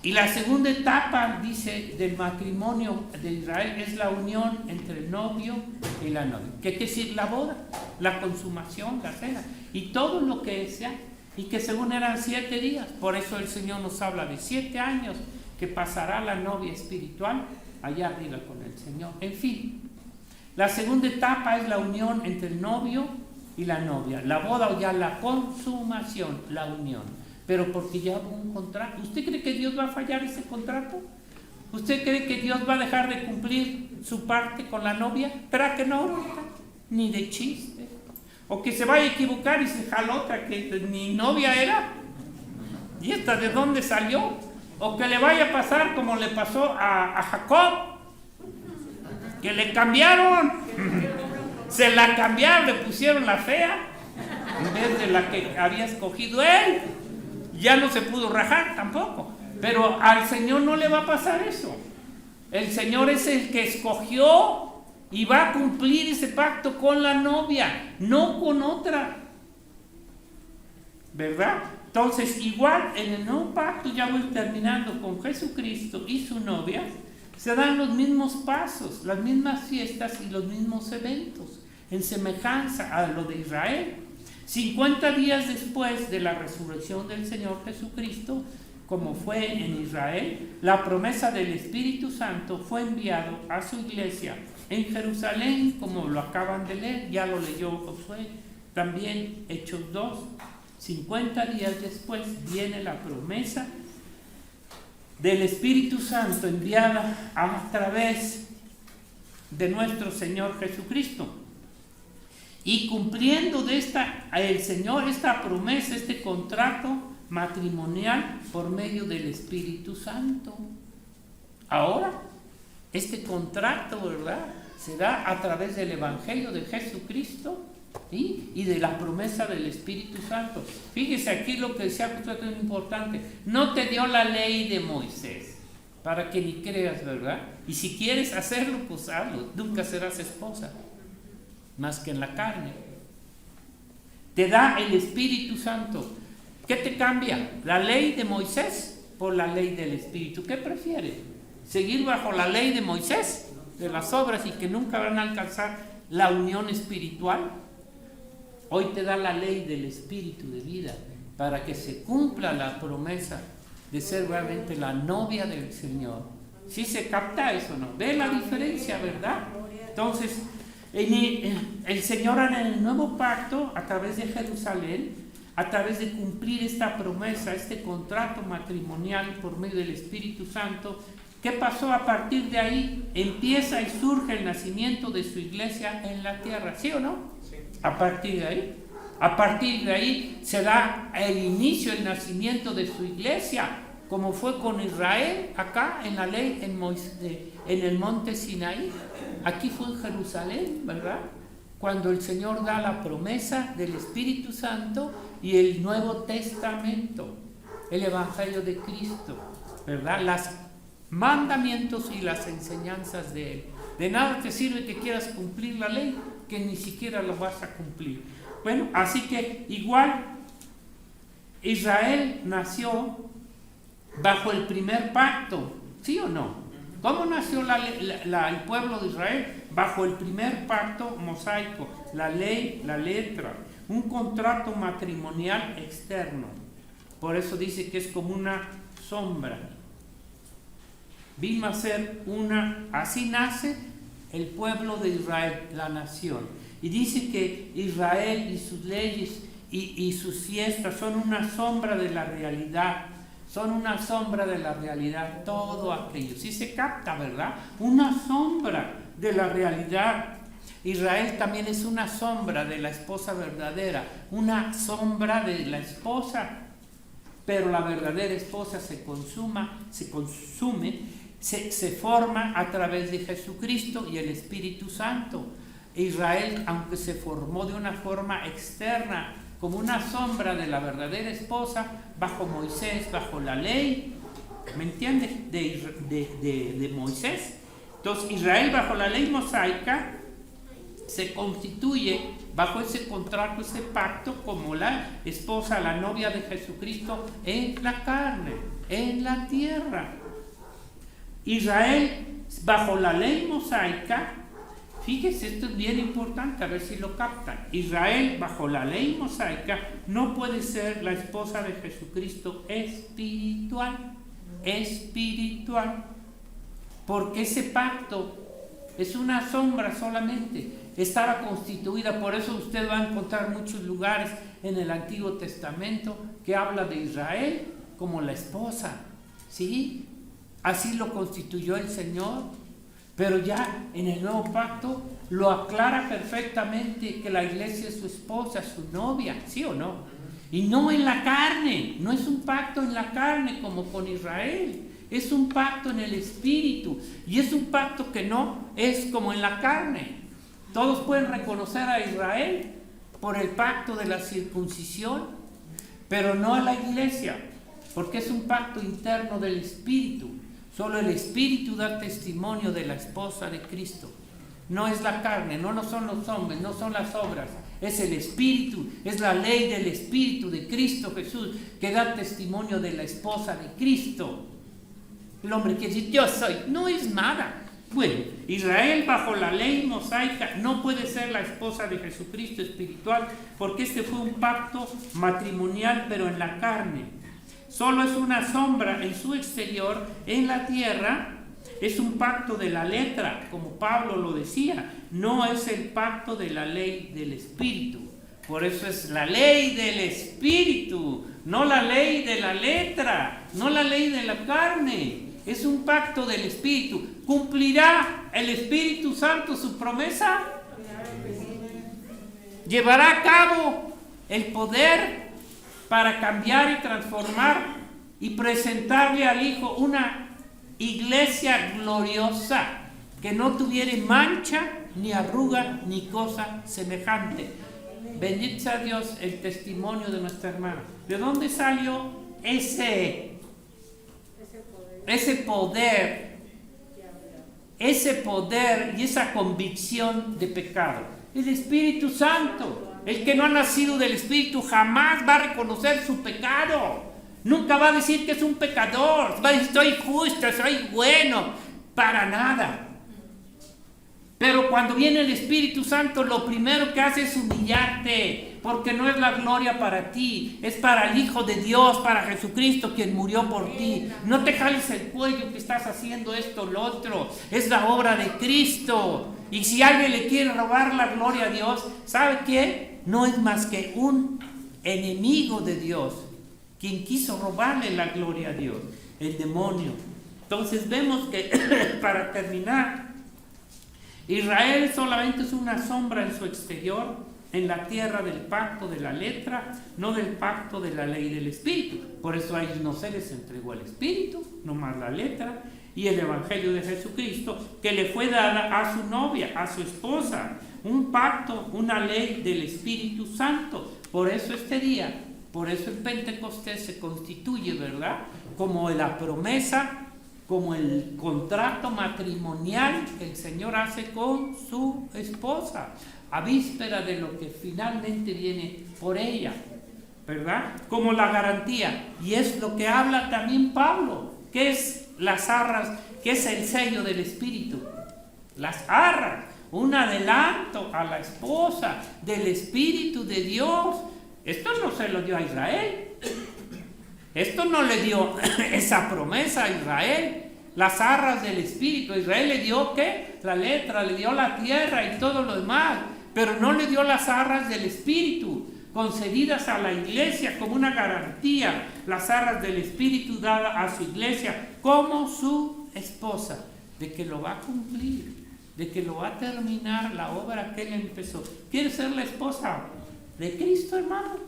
Y la segunda etapa, dice, del matrimonio de Israel es la unión entre el novio y la novia. ¿Qué quiere decir? La boda, la consumación, la cena, y todo lo que sea, y que según eran 7 días. Por eso el Señor nos habla de 7 años que pasará la novia espiritual allá arriba con el Señor. En fin, la segunda etapa es la unión entre el novio y la novia. La boda o ya la consumación, la unión. Pero porque ya hubo un contrato. ¿Usted cree que Dios va a fallar ese contrato? ¿Usted cree que Dios va a dejar de cumplir su parte con la novia? ¿Para que no? Ni de chiste. O que se vaya a equivocar y se jala otra que ni novia era. ¿Y esta de dónde salió? O que le vaya a pasar como le pasó a Jacob, que le cambiaron, se la cambiaron, le pusieron la fea en vez de la que había escogido él. Ya no se pudo rajar tampoco. Pero al Señor no le va a pasar eso. El Señor es el que escogió y va a cumplir ese pacto con la novia, no con otra. ¿Verdad? Entonces, igual en el nuevo pacto, ya voy terminando, con Jesucristo y su novia, se dan los mismos pasos, las mismas fiestas y los mismos eventos, en semejanza a lo de Israel. 50 días después de la resurrección del Señor Jesucristo, como fue en Israel, la promesa del Espíritu Santo fue enviado a su iglesia en Jerusalén, como lo acaban de leer, ya lo leyó Josué, también Hechos 2. 50 días después viene la promesa del Espíritu Santo enviada a través de nuestro Señor Jesucristo. Y cumpliendo el Señor esta promesa, este contrato matrimonial por medio del Espíritu Santo. Ahora, este contrato, ¿verdad?, se da a través del Evangelio de Jesucristo y de la promesa del Espíritu Santo. Fíjese aquí lo que decía, es muy importante. No te dio la ley de Moisés para que ni creas, ¿verdad? Y si quieres hacerlo, pues hazlo. Nunca serás esposa más que en la carne. Te da el Espíritu Santo. ¿Qué te cambia? ¿La ley de Moisés por la ley del Espíritu? ¿Qué prefieres? ¿Seguir bajo la ley de Moisés, de las obras, y que nunca van a alcanzar la unión espiritual? Hoy te da la ley del Espíritu de vida para que se cumpla la promesa de ser realmente la novia del Señor. ¿Sí se capta eso, no? ¿Ve la diferencia, verdad? Entonces, el Señor en el nuevo pacto, a través de Jerusalén, a través de cumplir esta promesa, este contrato matrimonial por medio del Espíritu Santo, ¿qué pasó a partir de ahí? Empieza y surge el nacimiento de su iglesia en la tierra, ¿sí o no? Sí. A partir de ahí se da el inicio, el nacimiento de su iglesia, como fue con Israel, acá en la ley, en el monte Sinaí. Aquí fue en Jerusalén, ¿verdad?, cuando el Señor da la promesa del Espíritu Santo y el Nuevo Testamento, el Evangelio de Cristo, ¿verdad?, los mandamientos y las enseñanzas de Él. De nada te sirve que quieras cumplir la ley, que ni siquiera lo vas a cumplir. Bueno, así que igual Israel nació bajo el primer pacto, ¿sí o no? ¿Cómo nació el pueblo de Israel? Bajo el primer pacto mosaico, la ley, la letra, un contrato matrimonial externo. Por eso dice que es como una sombra. Vino a ser así nace el pueblo de Israel, la nación. Y dice que Israel y sus leyes y sus fiestas son una sombra de la realidad. Son una sombra de la realidad, todo aquello. Sí se capta, ¿verdad? Una sombra de la realidad. Israel también es una sombra de la esposa verdadera, una sombra de la esposa, pero la verdadera esposa se forma a través de Jesucristo y el Espíritu Santo. Israel, aunque se formó de una forma externa, como una sombra de la verdadera esposa, bajo Moisés, bajo la ley, ¿me entiendes?, de Moisés. Entonces Israel bajo la ley mosaica se constituye bajo ese contrato, ese pacto, como la esposa, la novia de Jesucristo en la carne, en la tierra. Israel bajo la ley mosaica, fíjese, esto es bien importante, a ver si lo captan. Israel bajo la ley mosaica no puede ser la esposa de Jesucristo espiritual, porque ese pacto es una sombra solamente, estaba constituida. Por eso usted va a encontrar muchos lugares en el Antiguo Testamento que habla de Israel como la esposa, ¿sí? Así lo constituyó el Señor, pero ya en el nuevo pacto lo aclara perfectamente, que la iglesia es su esposa, su novia, ¿sí o no? Y no en la carne, no es un pacto en la carne como con Israel, es un pacto en el espíritu, y es un pacto que no es como en la carne. Todos pueden reconocer a Israel por el pacto de la circuncisión, pero no a la iglesia, porque es un pacto interno del espíritu. Solo el espíritu da testimonio de la esposa de Cristo. No es la carne, no son los hombres, no son las obras, es el espíritu, es la ley del espíritu de Cristo Jesús que da testimonio de la esposa de Cristo. El hombre que dice yo soy, no es nada. Bueno, Israel bajo la ley mosaica no puede ser la esposa de Jesucristo espiritual, porque este fue un pacto matrimonial pero en la carne. Solo es una sombra en su exterior, en la tierra. Es un pacto de la letra, como Pablo lo decía, no es el pacto de la ley del espíritu. Por eso es la ley del espíritu, no la ley de la letra, no la ley de la carne. Es un pacto del espíritu. ¿Cumplirá el Espíritu Santo su promesa? ¿Llevará a cabo el poder para cambiar y transformar y presentarle al Hijo una iglesia gloriosa que no tuviera mancha, ni arruga, ni cosa semejante? Bendito sea Dios el testimonio de nuestra hermana. ¿De dónde salió ese poder y esa convicción de pecado? El Espíritu Santo. El que no ha nacido del Espíritu jamás va a reconocer su pecado. Nunca va a decir que es un pecador. Va a decir, soy justo, soy bueno. Para nada. Pero cuando viene el Espíritu Santo, lo primero que hace es humillarte, porque no es la gloria para ti, es para el Hijo de Dios, para Jesucristo, quien murió por ti. No te jales el cuello que estás haciendo esto o lo otro, es la obra de Cristo. Y si alguien le quiere robar la gloria a Dios, ¿sabe qué? No es más que un enemigo de Dios, quien quiso robarle la gloria a Dios, el demonio. Entonces vemos que, para terminar, Israel solamente es una sombra en su exterior, en la tierra del pacto de la letra, no del pacto de la ley del espíritu. Por eso a ellos no se les entregó el espíritu, no más la letra, y el evangelio de Jesucristo, que le fue dada a su novia, a su esposa, un pacto, una ley del Espíritu Santo. Por eso este día, por eso el Pentecostés se constituye, ¿verdad?, como la promesa, como el contrato matrimonial que el Señor hace con su esposa, a víspera de lo que finalmente viene por ella, ¿verdad? Como la garantía. Y es lo que habla también Pablo, que es las arras, que es el sello del Espíritu. Las arras, un adelanto a la esposa del Espíritu de Dios. Esto no se lo dio a Israel. Esto no le dio esa promesa a Israel. Las arras del Espíritu. Israel le dio, ¿qué? La letra, le dio la tierra y todo lo demás. Pero no le dio las arras del Espíritu, concedidas a la iglesia como una garantía. Las arras del Espíritu dadas a su iglesia como su esposa, de que lo va a cumplir, de que lo va a terminar la obra que él empezó. ¿Quieres ser la esposa de Cristo, hermanos?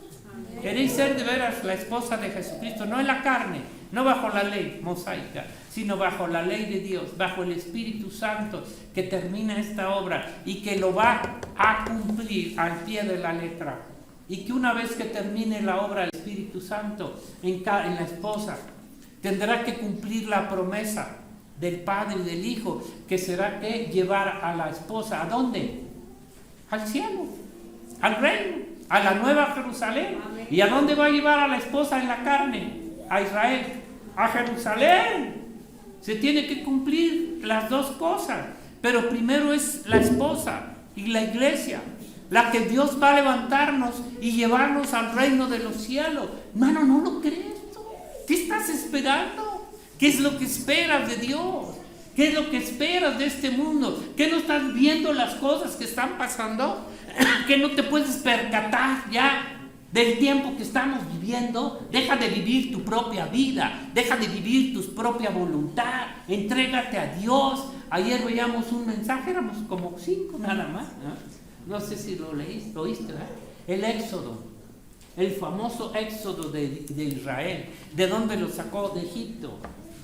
¿Queréis ser de veras la esposa de Jesucristo? No en la carne, no bajo la ley mosaica, sino bajo la ley de Dios, bajo el Espíritu Santo que termina esta obra y que lo va a cumplir al pie de la letra. Y que una vez que termine la obra del Espíritu Santo en la esposa, tendrá que cumplir la promesa del Padre y del Hijo, que será que llevar a la esposa, ¿a dónde? Al cielo, al reino, a la nueva Jerusalén. Amén. ¿Y a dónde va a llevar a la esposa en la carne? A Israel, a Jerusalén. Se tiene que cumplir las dos cosas, pero primero es la esposa y la iglesia, la que Dios va a levantarnos y llevarnos al reino de los cielos. Hermano, ¿no lo crees? ¿Qué estás esperando? ¿Qué es lo que esperas de Dios? ¿Qué es lo que esperas de este mundo? ¿Qué no estás viendo las cosas que están pasando? ¿Que no te puedes percatar ya del tiempo que estamos viviendo? Deja de vivir tu propia vida, deja de vivir tu propia voluntad, entrégate a Dios. Ayer veíamos un mensaje, éramos como 5 nada más, no sé si lo leíste, ¿verdad? El Éxodo. el famoso éxodo de Israel. ¿De dónde lo sacó? De Egipto.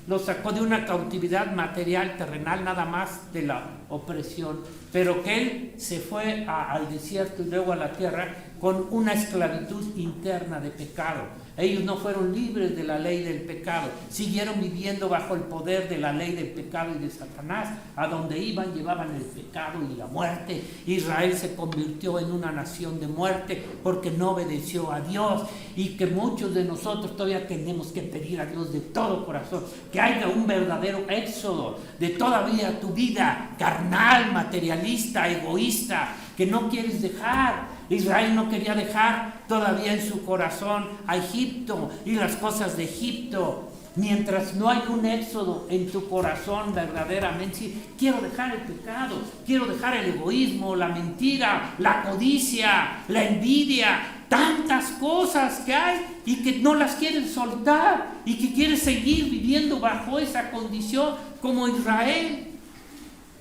Lo sacó de una cautividad material, terrenal, nada más de la opresión. Pero que él se fue al desierto y luego a la tierra con una esclavitud interna de pecado. Ellos no fueron libres de la ley del pecado, siguieron viviendo bajo el poder de la ley del pecado y de Satanás. A donde iban llevaban el pecado y la muerte. Israel se convirtió en una nación de muerte porque no obedeció a Dios, y que muchos de nosotros todavía tenemos que pedir a Dios de todo corazón que haya un verdadero éxodo de todavía tu vida carnal, materialista, egoísta, que no quieres dejar. Israel no quería dejar todavía en su corazón a Egipto y las cosas de Egipto. Mientras no hay un éxodo en tu corazón verdaderamente, sí, quiero dejar el pecado, quiero dejar el egoísmo, la mentira, la codicia, la envidia, tantas cosas que hay y que no las quieres soltar y que quieres seguir viviendo bajo esa condición como Israel.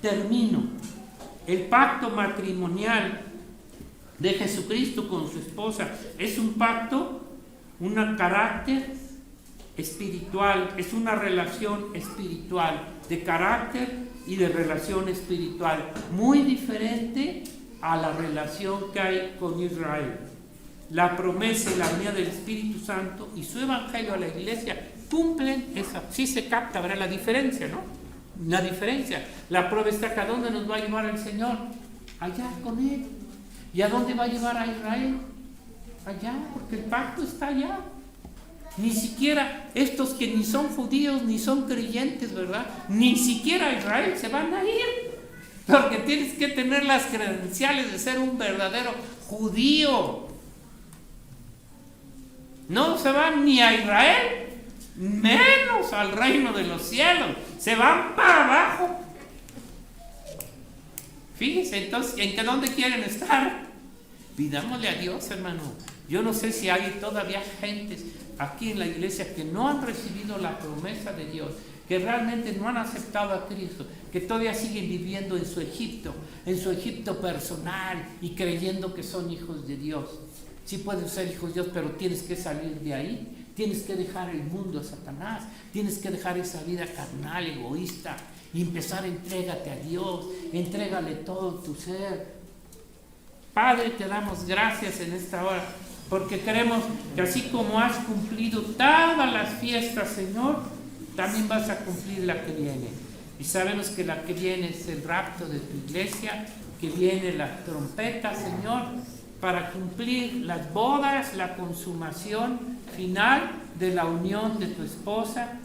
Termino. El pacto matrimonial de Jesucristo con su esposa es un pacto, un carácter espiritual, es una relación espiritual, de carácter y de relación espiritual, muy diferente a la relación que hay con Israel. La promesa y la venida del Espíritu Santo y su evangelio a la iglesia cumplen esa. Sí se capta, ¿verdad? La diferencia, ¿no? La diferencia. La prueba está que ¿a dónde nos va a llevar el Señor? Allá con Él. ¿Y a dónde va a llevar a Israel? Allá, porque el pacto está allá. Ni siquiera estos que ni son judíos ni son creyentes, ¿verdad? Ni siquiera a Israel se van a ir. Porque tienes que tener las credenciales de ser un verdadero judío. No se van ni a Israel, menos al reino de los cielos. Se van para abajo. Fíjense entonces, ¿en dónde quieren estar? Pidámosle a Dios, hermano. Yo no sé si hay todavía gentes aquí en la iglesia que no han recibido la promesa de Dios, que realmente no han aceptado a Cristo, que todavía siguen viviendo en su Egipto personal y creyendo que son hijos de Dios. Sí puedes ser hijos de Dios, pero tienes que salir de ahí. Tienes que dejar el mundo a Satanás. Tienes que dejar esa vida carnal, egoísta, y empezar, entrégate a Dios. Entrégale todo tu ser. Padre, te damos gracias en esta hora, porque creemos que así como has cumplido todas las fiestas, Señor, también vas a cumplir la que viene. Y sabemos que la que viene es el rapto de tu iglesia, que viene la trompeta, Señor, para cumplir las bodas, la consumación final de la unión de tu esposa,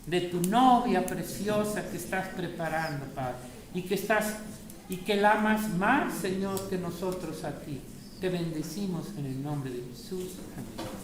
de tu novia preciosa que estás preparando, Padre, y que la amas más, Señor, que nosotros a ti. Te bendecimos en el nombre de Jesús. Amén.